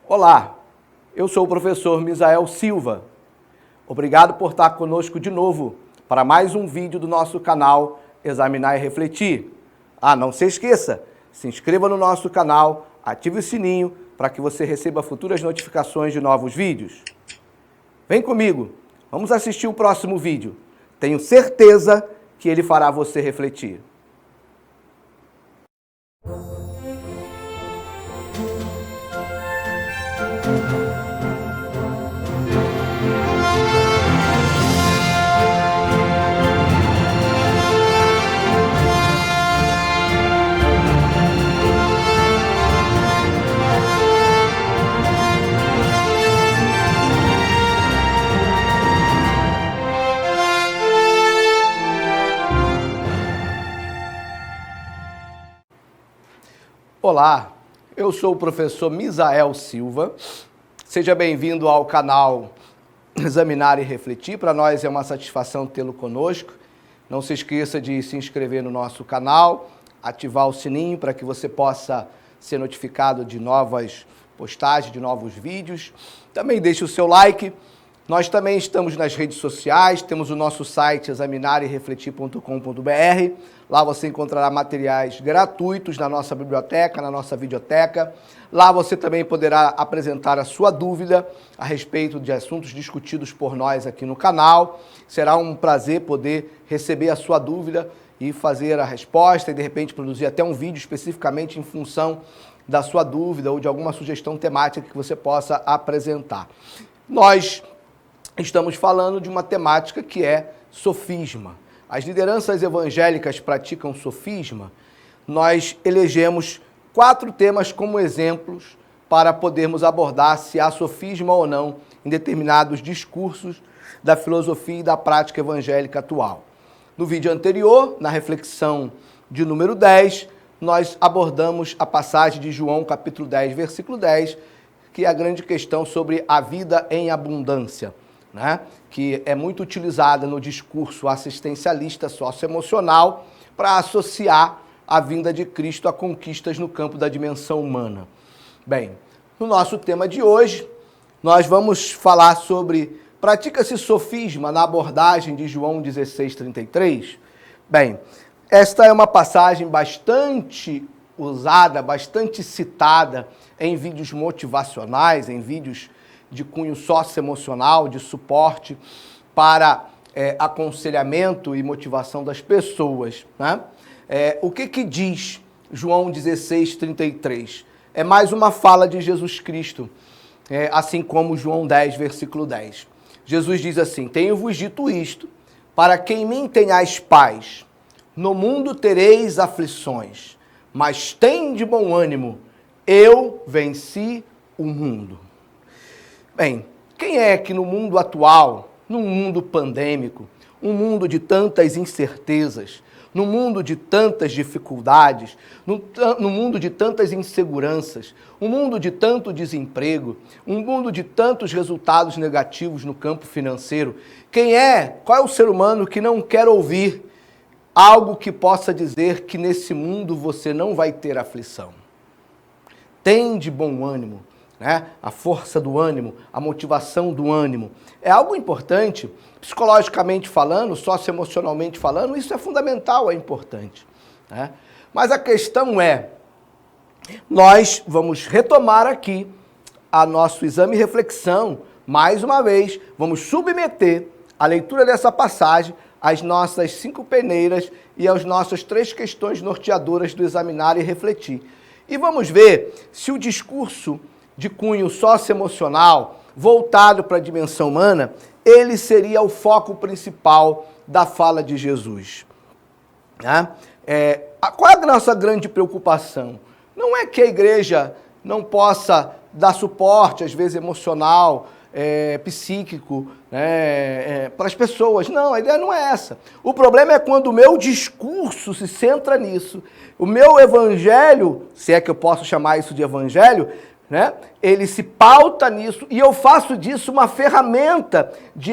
Olá, eu sou o professor Misael Silva. Obrigado por estar conosco de novo para mais um vídeo do nosso canal Examinar e Refletir. Não se esqueça, se inscreva no nosso canal, ative o sininho para que você receba futuras notificações de novos vídeos. Vem comigo, vamos assistir o próximo vídeo. Tenho certeza que ele fará você refletir. Olá, eu sou o professor Misael Silva. Seja bem-vindo ao canal Examinar e Refletir. Para nós é uma satisfação tê-lo conosco. Não se esqueça de se inscrever no nosso canal, ativar o sininho para que você possa ser notificado de novas postagens, de novos vídeos. Também deixe o seu like. Nós também estamos nas redes sociais, temos o nosso site examinarerefletir.com.br. Lá você encontrará materiais gratuitos na nossa biblioteca, na nossa videoteca. Lá você também poderá apresentar a sua dúvida a respeito de assuntos discutidos por nós aqui no canal. Será um prazer poder receber a sua dúvida e fazer a resposta e de repente produzir até um vídeo especificamente em função da sua dúvida ou de alguma sugestão temática que você possa apresentar. Nós estamos falando de uma temática que é sofisma. As lideranças evangélicas praticam sofisma. Nós elegemos 4 temas como exemplos para podermos abordar se há sofisma ou não em determinados discursos da filosofia e da prática evangélica atual. No vídeo anterior, na reflexão de número 10, nós abordamos a passagem de João, capítulo 10, versículo 10, que é a grande questão sobre a vida em abundância, né? Que é muito utilizada no discurso assistencialista socioemocional para associar a vinda de Cristo a conquistas no campo da dimensão humana. Bem, no nosso tema de hoje, nós vamos falar sobre pratica-se sofisma na abordagem de João 16:33. Bem, esta é uma passagem bastante usada, bastante citada em vídeos motivacionais, em vídeos de cunho socioemocional, de suporte para aconselhamento e motivação das pessoas, né? O que diz João 16:33? É mais uma fala de Jesus Cristo, assim como João 10, versículo 10. Jesus diz assim: tenho-vos dito isto, para que em mim tenhais paz. No mundo tereis aflições, mas tende bom ânimo, eu venci o mundo. Bem, quem é que no mundo atual, num mundo pandêmico, um mundo de tantas incertezas, num mundo de tantas dificuldades, num mundo de tantas inseguranças, um mundo de tanto desemprego, um mundo de tantos resultados negativos no campo financeiro, qual é o ser humano que não quer ouvir algo que possa dizer que nesse mundo você não vai ter aflição? Tende bom ânimo. Né? A força do ânimo, a motivação do ânimo. É algo importante, psicologicamente falando, socioemocionalmente falando, isso é fundamental, é importante. Né? Mas a questão é, nós vamos retomar aqui a nosso exame e reflexão, mais uma vez, vamos submeter a leitura dessa passagem às nossas 5 peneiras e às nossas 3 questões norteadoras do examinar e refletir. E vamos ver se o discurso de cunho socioemocional, voltado para a dimensão humana, ele seria o foco principal da fala de Jesus. Né? Qual é a nossa grande preocupação? Não é que a igreja não possa dar suporte, às vezes emocional, psíquico, para as pessoas. Não, a ideia não é essa. O problema é quando o meu discurso se centra nisso. O meu evangelho, se é que eu posso chamar isso de evangelho, né? Ele se pauta nisso e eu faço disso uma ferramenta de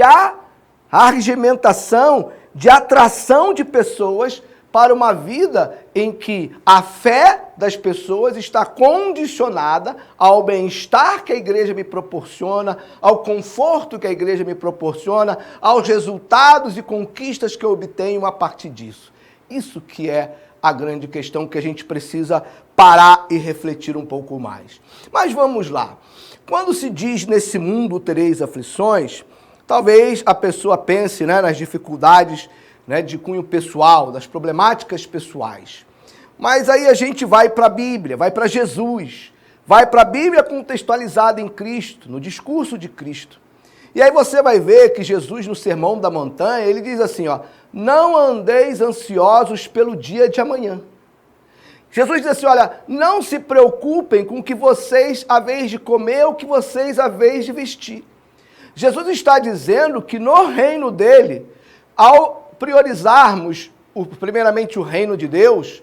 argimentação, de atração de pessoas para uma vida em que a fé das pessoas está condicionada ao bem-estar que a igreja me proporciona, ao conforto que a igreja me proporciona, aos resultados e conquistas que eu obtenho a partir disso. Isso que é a grande questão que a gente precisa parar e refletir um pouco mais. Mas vamos lá. Quando se diz nesse mundo tereis aflições, talvez a pessoa pense, nas dificuldades, de cunho pessoal, das problemáticas pessoais. Mas aí a gente vai para a Bíblia, vai para Jesus, vai para a Bíblia contextualizada em Cristo, no discurso de Cristo. E aí você vai ver que Jesus, no Sermão da Montanha, ele diz assim, não andeis ansiosos pelo dia de amanhã. Jesus diz assim, olha, não se preocupem com o que vocês haveis de comer, o que vocês haveis de vestir. Jesus está dizendo que no reino dele, ao priorizarmos primeiramente o reino de Deus,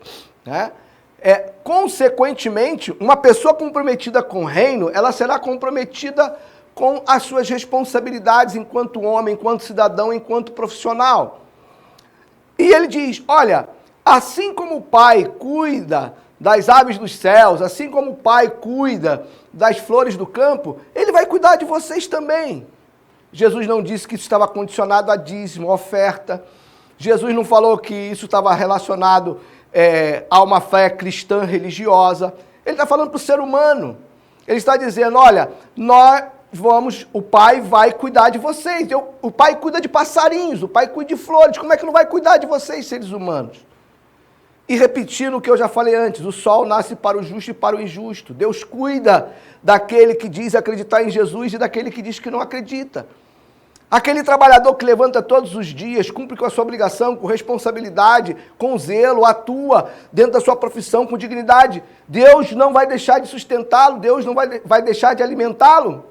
consequentemente, uma pessoa comprometida com o reino, ela será comprometida com as suas responsabilidades enquanto homem, enquanto cidadão, enquanto profissional. E ele diz, olha, assim como o Pai cuida das aves dos céus, assim como o Pai cuida das flores do campo, ele vai cuidar de vocês também. Jesus não disse que isso estava condicionado a dízimo, a oferta. Jesus não falou que isso estava relacionado a uma fé cristã religiosa. Ele está falando para o ser humano. Ele está dizendo, olha, o Pai vai cuidar de vocês. O Pai cuida de passarinhos, o Pai cuida de flores. Como é que não vai cuidar de vocês, seres humanos? E repetindo o que eu já falei antes, o sol nasce para o justo e para o injusto. Deus cuida daquele que diz acreditar em Jesus e daquele que diz que não acredita. Aquele trabalhador que levanta todos os dias, cumpre com a sua obrigação, com responsabilidade, com zelo, atua dentro da sua profissão com dignidade. Deus não vai deixar de sustentá-lo, Deus não vai deixar de alimentá-lo.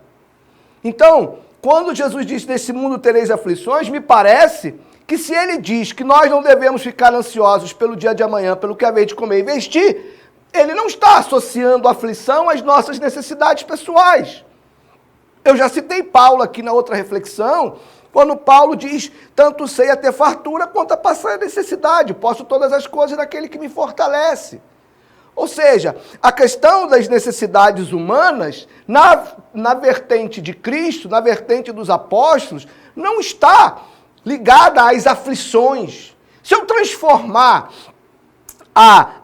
Então, quando Jesus disse, nesse mundo tereis aflições, me parece que se ele diz que nós não devemos ficar ansiosos pelo dia de amanhã, pelo que haver de comer e vestir, ele não está associando a aflição às nossas necessidades pessoais. Eu já citei Paulo aqui na outra reflexão, quando Paulo diz, tanto sei a ter fartura quanto a passar a necessidade, posso todas as coisas daquele que me fortalece. Ou seja, a questão das necessidades humanas, na vertente de Cristo, na vertente dos apóstolos, não está ligada às aflições. Se eu transformar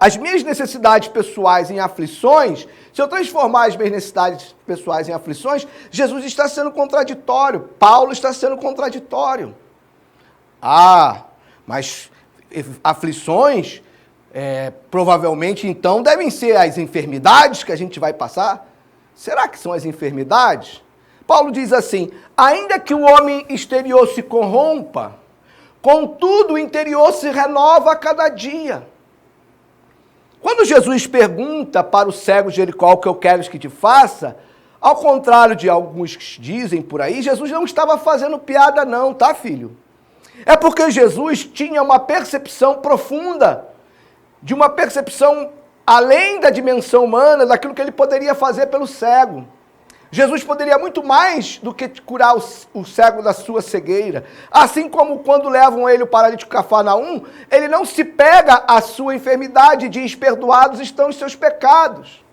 as minhas necessidades pessoais em aflições, se eu transformar as minhas necessidades pessoais em aflições, Jesus está sendo contraditório, Paulo está sendo contraditório. Mas aflições, provavelmente então devem ser as enfermidades que a gente vai passar? Será que são as enfermidades? Paulo diz assim, ainda que o homem exterior se corrompa, contudo o interior se renova a cada dia. Quando Jesus pergunta para o cego de Jericó o que eu quero que te faça, ao contrário de alguns que dizem por aí, Jesus não estava fazendo piada não, tá, filho? É porque Jesus tinha uma percepção profunda, de uma percepção além da dimensão humana, daquilo que ele poderia fazer pelo cego. Jesus poderia muito mais do que curar o cego da sua cegueira. Assim como quando levam ele, o paralítico Cafarnaum, ele não se pega à sua enfermidade e diz, perdoados estão os seus pecados.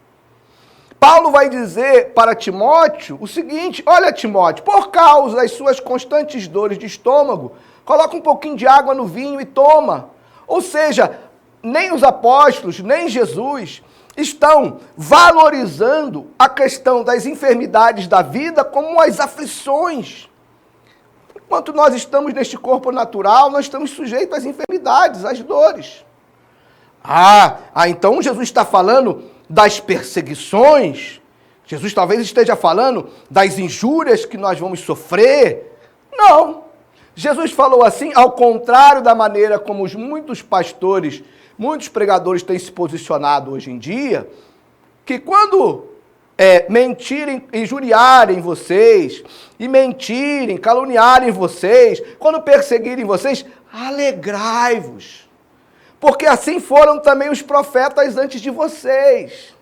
Paulo vai dizer para Timóteo o seguinte, olha Timóteo, por causa das suas constantes dores de estômago, coloca um pouquinho de água no vinho e toma. Ou seja, nem os apóstolos, nem Jesus estão valorizando a questão das enfermidades da vida como as aflições. Enquanto nós estamos neste corpo natural, nós estamos sujeitos às enfermidades, às dores. Então Jesus está falando das perseguições? Jesus talvez esteja falando das injúrias que nós vamos sofrer? Não. Jesus falou assim, ao contrário da maneira como muitos pastores, muitos pregadores têm se posicionado hoje em dia, que quando mentirem, injuriarem vocês, e mentirem, caluniarem vocês, quando perseguirem vocês, alegrai-vos, porque assim foram também os profetas antes de vocês.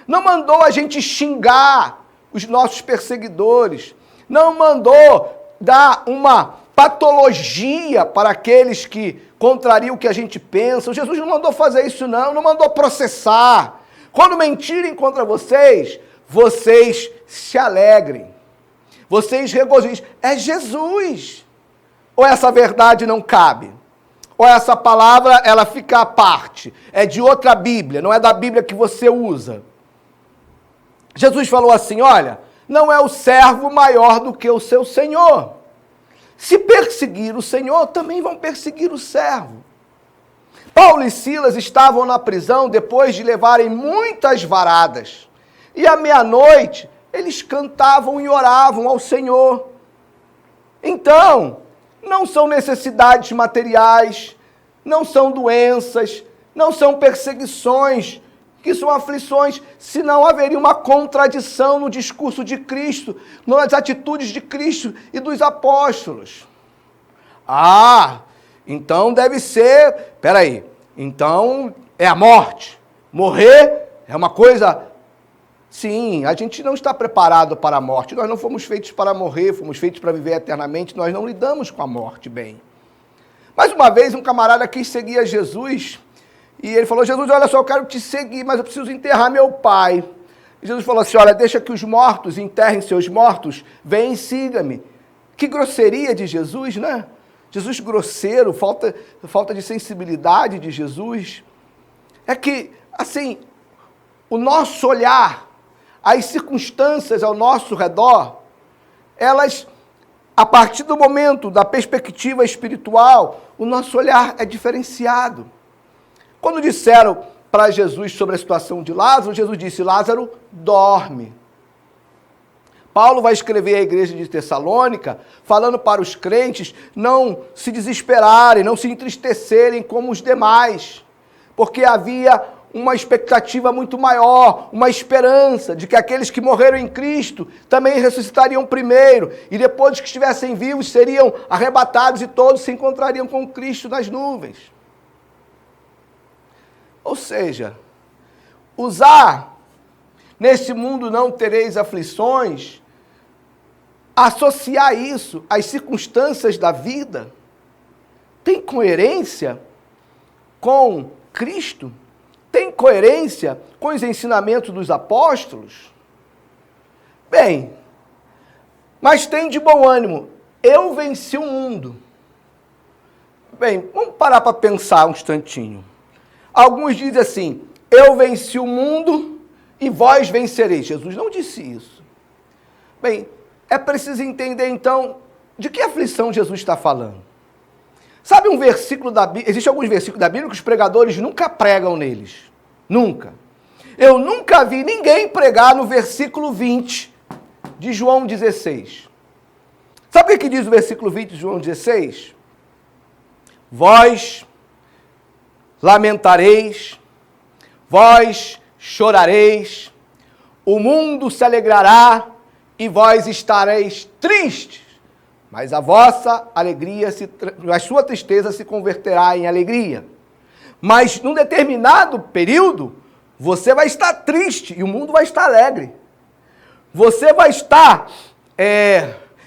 Não mandou a gente xingar os nossos perseguidores, não mandou dar uma patologia para aqueles que contrariam o que a gente pensa. Jesus não mandou fazer isso não mandou processar. Quando mentirem contra vocês, vocês se alegrem. Vocês regozijem. É Jesus. Ou essa verdade não cabe? Ou essa palavra, ela fica à parte? É de outra Bíblia, não é da Bíblia que você usa. Jesus falou assim, olha, não é o servo maior do que o seu Senhor. Se perseguir o Senhor, também vão perseguir o servo. Paulo e Silas estavam na prisão depois de levarem muitas varadas. E à meia-noite, eles cantavam e oravam ao Senhor. Então, não são necessidades materiais, não são doenças, não são perseguições, que são aflições, senão haveria uma contradição no discurso de Cristo, nas atitudes de Cristo e dos apóstolos. Então deve ser, então é a morte. Morrer é uma coisa... Sim, a gente não está preparado para a morte, nós não fomos feitos para morrer, fomos feitos para viver eternamente, nós não lidamos com a morte bem. Mais uma vez, um camarada quis seguir a Jesus, e ele falou, Jesus, olha só, eu quero te seguir, mas eu preciso enterrar meu pai. E Jesus falou assim, olha, deixa que os mortos enterrem seus mortos, vem e siga-me. Que grosseria de Jesus, né? Jesus grosseiro, falta de sensibilidade de Jesus. É que, assim, o nosso olhar, as circunstâncias ao nosso redor, elas, a partir do momento da perspectiva espiritual, o nosso olhar é diferenciado. Quando disseram para Jesus sobre a situação de Lázaro, Jesus disse, Lázaro dorme. Paulo vai escrever à igreja de Tessalônica, falando para os crentes não se desesperarem, não se entristecerem como os demais, porque havia uma expectativa muito maior, uma esperança de que aqueles que morreram em Cristo também ressuscitariam primeiro, e depois que estivessem vivos seriam arrebatados e todos se encontrariam com Cristo nas nuvens. Ou seja, usar nesse mundo não tereis aflições, associar isso às circunstâncias da vida, tem coerência com Cristo? Tem coerência com os ensinamentos dos apóstolos? Bem, mas tem de bom ânimo, eu venci o mundo. Bem, vamos parar para pensar um instantinho. Alguns dizem assim, eu venci o mundo e vós vencereis. Jesus não disse isso. Bem, é preciso entender então de que aflição Jesus está falando. Sabe um versículo da Bíblia, existem alguns versículos da Bíblia que os pregadores nunca pregam neles. Nunca. Eu nunca vi ninguém pregar no versículo 20 de João 16. Sabe o que diz o versículo 20 de João 16? Vós lamentareis, vós chorareis, o mundo se alegrará e vós estareis tristes, mas a vossa alegria, a sua tristeza se converterá em alegria. Mas num determinado período, você vai estar triste e o mundo vai estar alegre. Você vai estar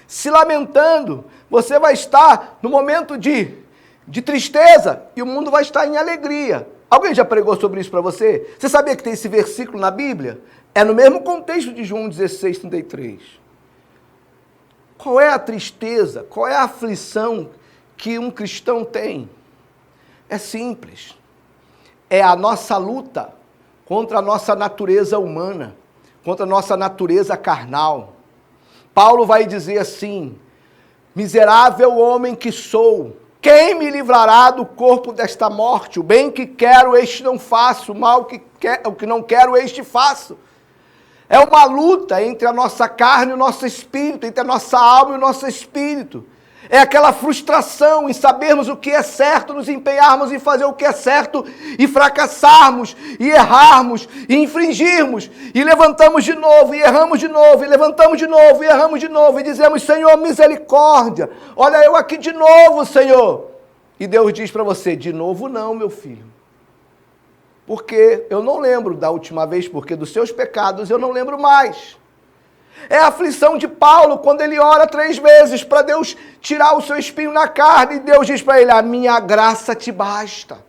se lamentando, você vai estar no momento de tristeza e o mundo vai estar em alegria. Alguém já pregou sobre isso para você? Você sabia que tem esse versículo na Bíblia? É no mesmo contexto de João 16, 33. Qual é a tristeza, qual é a aflição que um cristão tem? É simples. É a nossa luta contra a nossa natureza humana, contra a nossa natureza carnal. Paulo vai dizer assim, miserável homem que sou, quem me livrará do corpo desta morte? O bem que quero, este não faço, o mal o que não quero, este faço. É uma luta entre a nossa carne e o nosso espírito, entre a nossa alma e o nosso espírito. É aquela frustração em sabermos o que é certo, nos empenharmos em fazer o que é certo e fracassarmos, e errarmos, e infringirmos, e levantamos de novo, e erramos de novo, e levantamos de novo, e erramos de novo, e dizemos, Senhor, misericórdia, olha eu aqui de novo, Senhor. E Deus diz para você, de novo não, meu filho. Porque eu não lembro da última vez, porque dos seus pecados eu não lembro mais. É a aflição de Paulo, quando ele ora 3 vezes para Deus tirar o seu espinho na carne, e Deus diz para ele, a minha graça te basta.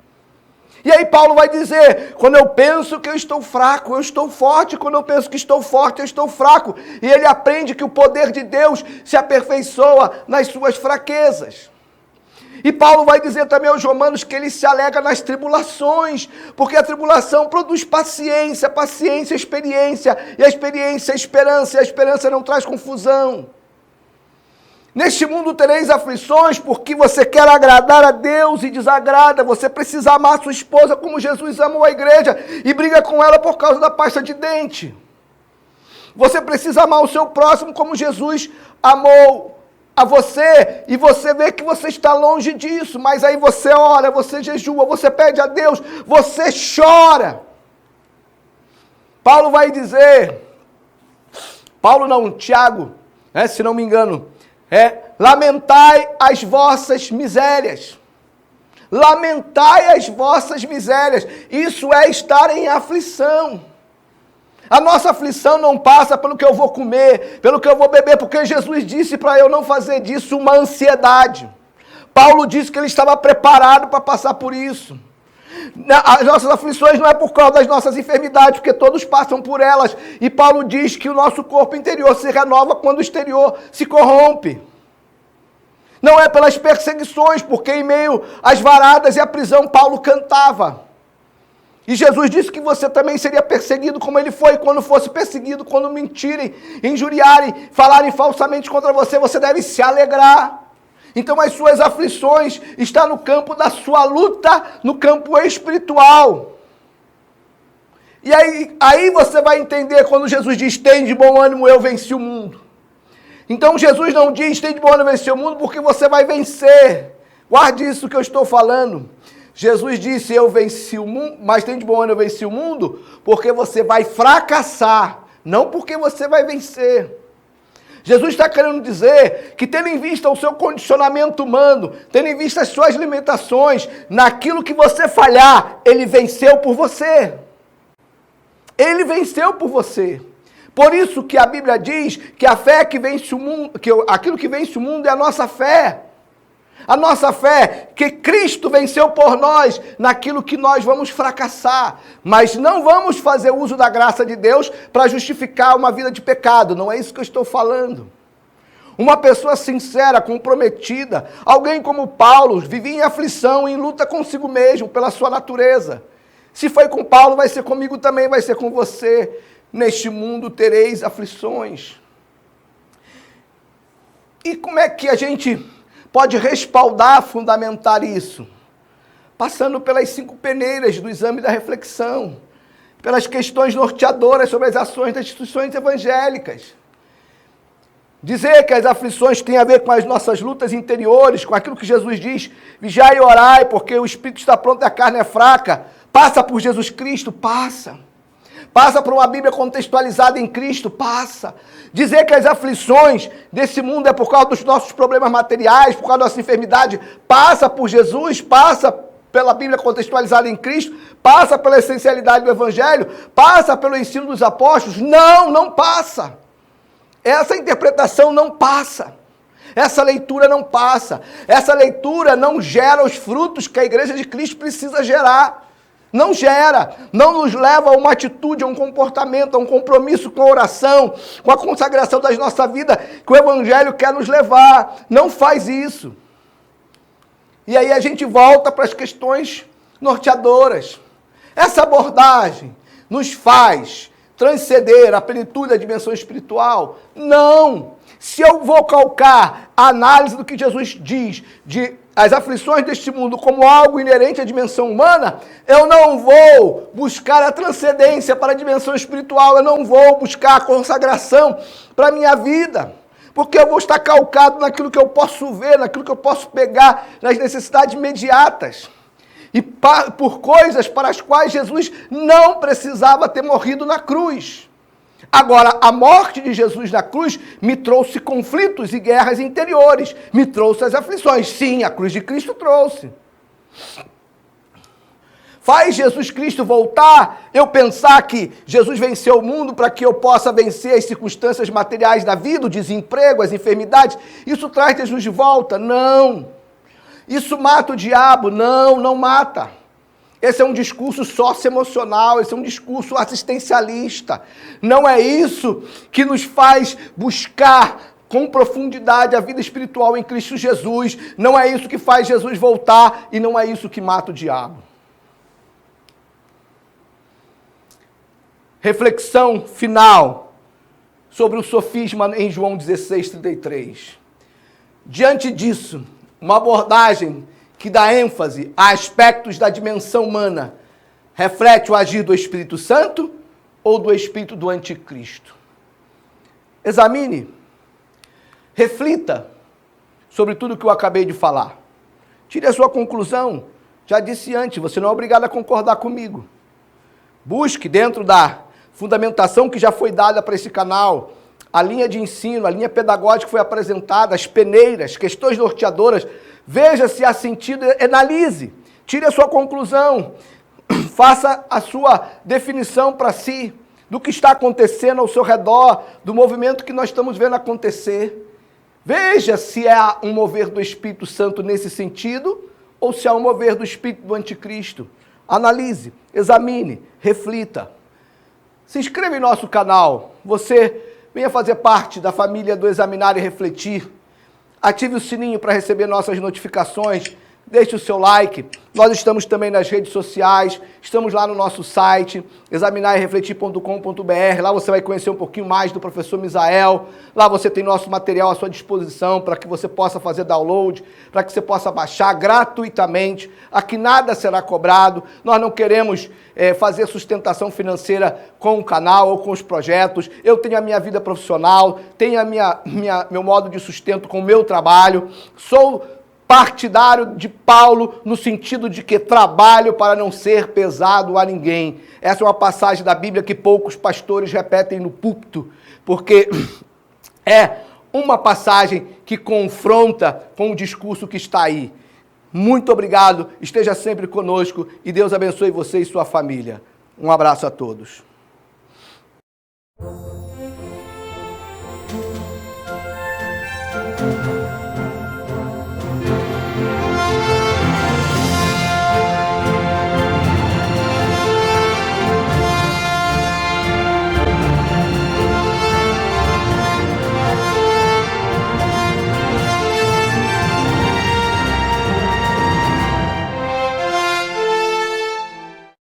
E aí Paulo vai dizer, quando eu penso que eu estou fraco, eu estou forte, quando eu penso que estou forte, eu estou fraco. E ele aprende que o poder de Deus se aperfeiçoa nas suas fraquezas. E Paulo vai dizer também aos romanos que ele se alegra nas tribulações, porque a tribulação produz paciência, paciência, experiência, e a experiência, esperança, e a esperança não traz confusão. Neste mundo tereis aflições, porque você quer agradar a Deus e desagrada, você precisa amar sua esposa como Jesus amou a igreja, e briga com ela por causa da pasta de dente. Você precisa amar o seu próximo como Jesus amou a você, e você vê que você está longe disso, mas aí você ora, você jejua, você pede a Deus, você chora. Paulo vai dizer, Tiago, se não me engano, lamentai as vossas misérias. Lamentai as vossas misérias. Isso é estar em aflição. A nossa aflição não passa pelo que eu vou comer, pelo que eu vou beber, porque Jesus disse para eu não fazer disso uma ansiedade. Paulo disse que ele estava preparado para passar por isso. As nossas aflições não é por causa das nossas enfermidades, porque todos passam por elas. E Paulo diz que o nosso corpo interior se renova quando o exterior se corrompe. Não é pelas perseguições, porque em meio às varadas e à prisão Paulo cantava. E Jesus disse que você também seria perseguido como ele foi quando fosse perseguido, quando mentirem, injuriarem, falarem falsamente contra você, você deve se alegrar. Então as suas aflições estão no campo da sua luta, no campo espiritual. E aí você vai entender quando Jesus diz, tem de bom ânimo, eu venci o mundo. Então Jesus não diz, tem de bom ânimo, eu venci o mundo, porque você vai vencer. Guarde isso que eu estou falando. Jesus disse, eu venci o mundo, mas tem de bom ânimo, eu venci o mundo, porque você vai fracassar, não porque você vai vencer. Jesus está querendo dizer que, tendo em vista o seu condicionamento humano, tendo em vista as suas limitações, naquilo que você falhar, ele venceu por você. Ele venceu por você. Por isso que a Bíblia diz que a fé que vence o mundo, que aquilo que vence o mundo é a nossa fé. A nossa fé, que Cristo venceu por nós naquilo que nós vamos fracassar. Mas não vamos fazer uso da graça de Deus para justificar uma vida de pecado. Não é isso que eu estou falando. Uma pessoa sincera, comprometida, alguém como Paulo, vivia em aflição, em luta consigo mesmo, pela sua natureza. Se foi com Paulo, vai ser comigo também, vai ser com você. Neste mundo tereis aflições. E como é que a gente pode respaldar, fundamentar isso? Passando pelas 5 peneiras do exame da reflexão, pelas questões norteadoras sobre as ações das instituições evangélicas. Dizer que as aflições têm a ver com as nossas lutas interiores, com aquilo que Jesus diz, vigiai e orai, porque o espírito está pronto e a carne é fraca. Passa por Jesus Cristo, passa. Passa por uma Bíblia contextualizada em Cristo, passa. Dizer que as aflições desse mundo é por causa dos nossos problemas materiais, por causa da nossa enfermidade, passa por Jesus, passa pela Bíblia contextualizada em Cristo, passa pela essencialidade do Evangelho, passa pelo ensino dos apóstolos. Não, não passa. Essa interpretação não passa. Essa leitura não passa. Essa leitura não gera os frutos que a Igreja de Cristo precisa gerar. Não gera, não nos leva a uma atitude, a um comportamento, a um compromisso com a oração, com a consagração da nossa vida, que o Evangelho quer nos levar. Não faz isso. E aí a gente volta para as questões norteadoras. Essa abordagem nos faz transcender a plenitude da dimensão espiritual? Não! Se eu vou calcar a análise do que Jesus diz de as aflições deste mundo como algo inerente à dimensão humana, eu não vou buscar a transcendência para a dimensão espiritual, eu não vou buscar a consagração para a minha vida, porque eu vou estar calcado naquilo que eu posso ver, naquilo que eu posso pegar, nas necessidades imediatas, e por coisas para as quais Jesus não precisava ter morrido na cruz. Agora, a morte de Jesus na cruz me trouxe conflitos e guerras interiores, me trouxe as aflições. Sim, a cruz de Cristo trouxe. Faz Jesus Cristo voltar, eu pensar que Jesus venceu o mundo para que eu possa vencer as circunstâncias materiais da vida, o desemprego, as enfermidades. Isso traz Jesus de volta? Não. Isso mata o diabo? Não, não mata. Esse é um discurso socioemocional, esse é um discurso assistencialista. Não é isso que nos faz buscar com profundidade a vida espiritual em Cristo Jesus. Não é isso que faz Jesus voltar e não é isso que mata o diabo. Reflexão final sobre o sofisma em João 16:33. Diante disso, uma abordagem que dá ênfase a aspectos da dimensão humana, reflete o agir do Espírito Santo ou do espírito do anticristo? Examine, reflita sobre tudo que eu acabei de falar. Tire a sua conclusão. Já disse antes, você não é obrigado a concordar comigo. Busque dentro da fundamentação que já foi dada para esse canal, a linha de ensino, a linha pedagógica que foi apresentada, as peneiras, questões norteadoras. Veja se há sentido, analise, tire a sua conclusão, faça a sua definição para si do que está acontecendo ao seu redor, do movimento que nós estamos vendo acontecer. Veja se há um mover do Espírito Santo nesse sentido ou se há um mover do Espírito do Anticristo. Analise, examine, reflita. Se inscreva em nosso canal, você venha fazer parte da família do Examinar e Refletir. Ative o sininho para receber nossas notificações, deixe o seu like. Nós estamos também nas redes sociais, estamos lá no nosso site, examinarerefletir.com.br. Lá você vai conhecer um pouquinho mais do professor Misael. Lá você tem nosso material à sua disposição para que você possa fazer download, para que você possa baixar gratuitamente. Aqui nada será cobrado. Nós não queremos fazer sustentação financeira com o canal ou com os projetos. Eu tenho a minha vida profissional, tenho meu modo de sustento com o meu trabalho. Sou partidário de Paulo no sentido de que trabalho para não ser pesado a ninguém. Essa é uma passagem da Bíblia que poucos pastores repetem no púlpito, porque é uma passagem que confronta com o discurso que está aí. Muito obrigado, esteja sempre conosco e Deus abençoe você e sua família. Um abraço a todos.